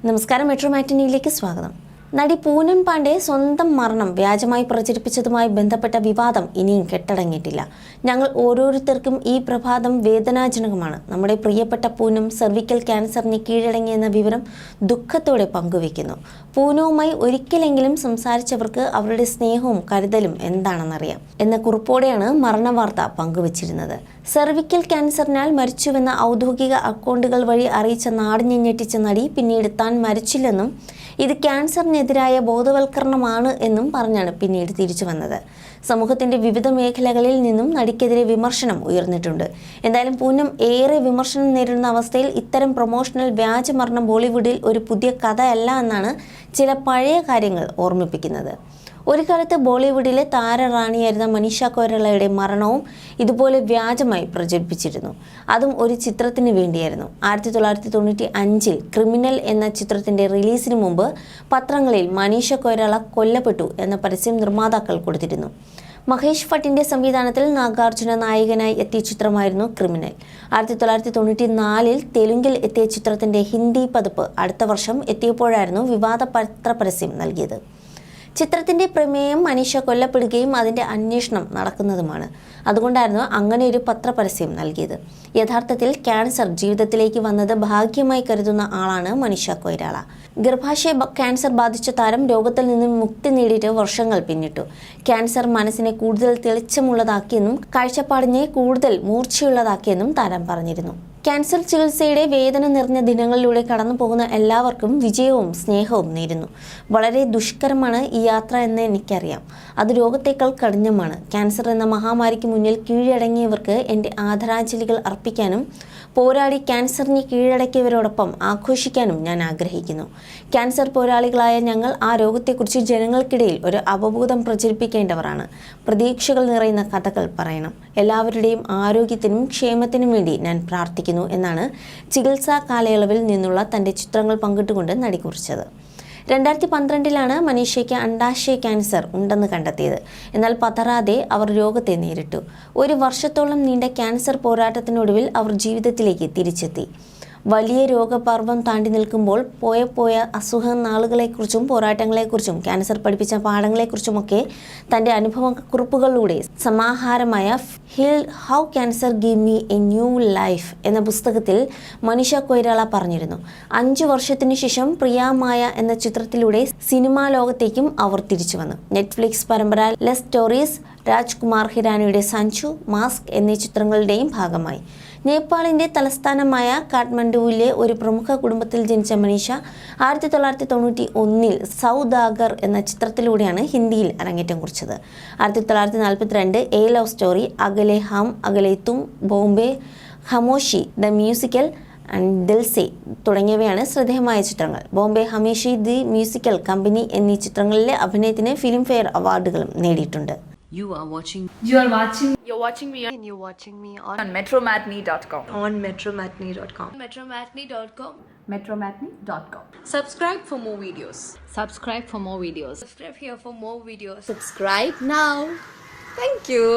നമസ്കാരം, മെട്രോ മാറ്റിനിയിലേക്ക് സ്വാഗതം. നടി പൂനം പാണ്ഡെ സ്വന്തം മരണം വ്യാജമായി പ്രചരിപ്പിച്ചതുമായി ബന്ധപ്പെട്ട വിവാദം ഇനിയും കെട്ടടങ്ങിയിട്ടില്ല. ഞങ്ങൾ ഓരോരുത്തർക്കും ഈ പ്രഭാതം വേദനാജനകമാണ്. നമ്മുടെ പ്രിയപ്പെട്ട പൂനം സെർവിക്കൽ ക്യാൻസറിന് കീഴടങ്ങിയെന്ന വിവരം ദുഃഖത്തോടെ പങ്കുവയ്ക്കുന്നു. പൂനവുമായി ഒരിക്കലെങ്കിലും സംസാരിച്ചവർക്ക് അവരുടെ സ്നേഹവും കരുതലും എന്താണെന്നറിയാം എന്ന കുറിപ്പോടെയാണ് മരണവാർത്ത പങ്കുവച്ചിരുന്നത്. സെർവിക്കൽ ക്യാൻസറിനാൽ മരിച്ചുവെന്ന ഔദ്യോഗിക അക്കൗണ്ടുകൾ വഴി അറിയിച്ച നാടിനെ ഞെട്ടിച്ച നടി പിന്നീട് താൻ മരിച്ചില്ലെന്നും ഇത് ക്യാൻസറിനെതിരായ ബോധവൽക്കരണമാണ് എന്നും പറഞ്ഞാണ് പിന്നീട് തിരിച്ചു വന്നത്. സമൂഹത്തിന്റെ വിവിധ മേഖലകളിൽ നിന്നും നടിക്കെതിരെ വിമർശനം ഉയർന്നിട്ടുണ്ട്. എന്തായാലും പൂനം ഏറെ വിമർശനം നേരിടുന്ന അവസ്ഥയിൽ ഇത്തരം പ്രൊമോഷണൽ വ്യാജമരണം ബോളിവുഡിൽ ഒരു പുതിയ കഥയല്ല എന്നാണ് ചില പഴയ കാര്യങ്ങൾ ഓർമ്മിപ്പിക്കുന്നത്. ഒരു കാലത്ത് ബോളിവുഡിലെ താരറാണിയായിരുന്ന മനീഷ കൊയ്രാളയുടെ മരണവും ഇതുപോലെ വ്യാജമായി പ്രചരിപ്പിച്ചിരുന്നു. അതും ഒരു ചിത്രത്തിന് വേണ്ടിയായിരുന്നു. 1995 ക്രിമിനൽ എന്ന ചിത്രത്തിന്റെ റിലീസിന് മുമ്പ് പത്രങ്ങളിൽ മനീഷ കൊയ്രാള കൊല്ലപ്പെട്ടു എന്ന പരസ്യം നിർമ്മാതാക്കൾ കൊടുത്തിരുന്നു. മഹേഷ് ഭട്ടിന്റെ സംവിധാനത്തിൽ നാഗാർജുന നായകനായി എത്തിയ ചിത്രമായിരുന്നു ക്രിമിനൽ. 1994 തെലുങ്കിൽ എത്തിയ ചിത്രത്തിന്റെ ഹിന്ദി പതിപ്പ് അടുത്ത വർഷം എത്തിയപ്പോഴായിരുന്നു വിവാദ പത്രപരസ്യം നൽകിയത്. ചിത്രത്തിന്റെ പ്രമേയം മനീഷ കൊല്ലപ്പെടുകയും അതിന്റെ അന്വേഷണം നടക്കുന്നതുമാണ്. അതുകൊണ്ടായിരുന്നു അങ്ങനെ ഒരു പത്രപരസ്യം നൽകിയത്. യഥാർത്ഥത്തിൽ ക്യാൻസർ ജീവിതത്തിലേക്ക് വന്നത് ഭാഗ്യമായി കരുതുന്ന ആളാണ് മനീഷ കൊയ്രാള. ഗർഭാശയ ക്യാൻസർ ബാധിച്ച താരം രോഗത്തിൽ നിന്നും മുക്തി നേടിയിട്ട് വർഷങ്ങൾ പിന്നിട്ടു. ക്യാൻസർ മനസ്സിനെ കൂടുതൽ തെളിച്ചമുള്ളതാക്കിയെന്നും കാഴ്ചപ്പാടിനെ കൂടുതൽ മൂർച്ചയുള്ളതാക്കിയെന്നും താരം പറഞ്ഞിരുന്നു. ക്യാൻസർ ചികിത്സയുടെ വേദന നിറഞ്ഞ ദിനങ്ങളിലൂടെ കടന്നു പോകുന്ന എല്ലാവർക്കും വിജയവും സ്നേഹവും നേരുന്നു. വളരെ ദുഷ്കരമാണ് ഈ യാത്ര എന്ന് എനിക്കറിയാം. അത് രോഗത്തേക്കാൾ കഠിനമാണ്. ക്യാൻസർ എന്ന മഹാമാരിക്ക് മുന്നിൽ കീഴടങ്ങിയവർക്ക് എൻ്റെ ആദരാഞ്ജലികൾ അർപ്പിക്കാനും പോരാടി ക്യാൻസറിനെ കീഴടക്കിയവരോടൊപ്പം ആഘോഷിക്കാനും ഞാൻ ആഗ്രഹിക്കുന്നു. ക്യാൻസർ പോരാളികളായ ഞങ്ങൾ ആ രോഗത്തെക്കുറിച്ച് ജനങ്ങൾക്കിടയിൽ ഒരു അവബോധം പ്രചരിപ്പിക്കേണ്ടവരാണ്. പ്രതീക്ഷകൾ നിറയുന്ന കഥകൾ പറയണം. എല്ലാവരുടെയും ആരോഗ്യത്തിനും ക്ഷേമത്തിനും വേണ്ടി ഞാൻ പ്രാർത്ഥിക്കുന്നു എന്നാണ് ചികിത്സാ കാലയളവിൽ നിന്നുള്ള തൻ്റെ ചിത്രങ്ങൾ പങ്കിട്ടുകൊണ്ട് നടി കുറിച്ചത്. 2012 മനീഷയ്ക്ക് അണ്ഡാശയ ക്യാൻസർ ഉണ്ടെന്ന് കണ്ടെത്തിയത്. എന്നാൽ പതറാതെ അവർ രോഗത്തെ നേരിട്ടു. ഒരു വർഷത്തോളം നീണ്ട ക്യാൻസർ പോരാട്ടത്തിനൊടുവിൽ അവർ ജീവിതത്തിലേക്ക് തിരിച്ചെത്തി. വലിയ രോഗപർവം താണ്ടി നിൽക്കുമ്പോൾ പോയ അസുഖ നാളുകളെക്കുറിച്ചും പോരാട്ടങ്ങളെക്കുറിച്ചും ക്യാൻസർ പഠിപ്പിച്ച പാഠങ്ങളെക്കുറിച്ചുമൊക്കെ തൻ്റെ അനുഭവക്കുറിപ്പുകളിലൂടെ സമാഹാരമായ heal how cancer give me a new life എന്ന പുസ്തകത്തിൽ മനീഷ കൊയ്രാള പറഞ്ഞിരുന്നു. 5 വർഷത്തിനു ശേഷം പ്രിയാമായ എന്ന ചിത്രത്തിലൂടെ സിനിമാ ലോകത്തേക്കും അവർ തിരിച്ചു വന്നു. നെറ്റ്ഫ്ലിക്സ് പരമ്പര ലെസ് സ്റ്റോറീസ്, രാജ്കുമാർ ഹിരാനിയുടെ സഞ്ചു, മാസ്ക് എന്നീ ചിത്രങ്ങളുടെയും ഭാഗമായി. നേപ്പാളിൻ്റെ തലസ്ഥാനമായ കാഠ്മണ്ഡുവിലെ ഒരു പ്രമുഖ കുടുംബത്തിൽ ജനിച്ച മനീഷ 1991 സൗദാഗർ എന്ന ചിത്രത്തിലൂടെയാണ് ഹിന്ദിയിൽ അരങ്ങേറ്റം കുറിച്ചത്. 1942 എ ലവ് സ്റ്റോറി, അകലെ Hum Akele Tum, Bombay Khamoshi, the musical and Dil Se തുടങ്ങിയവയാണ് ശ്രദ്ധേയമായ ചിത്രങ്ങൾ. Bombay Khamoshi, the musical company എന്നീ ചിത്രങ്ങളിലെ അഭിനയത്തിന് ഫിലിം ഫെയർ അവാർഡുകളും നേടിയിട്ടുണ്ട്. You're watching me and you're watching me on metromatney.com. on metromatney.com. metromatney.com. Subscribe for more videos. Subscribe for more videos. Subscribe here for more videos. Subscribe now. Thank you.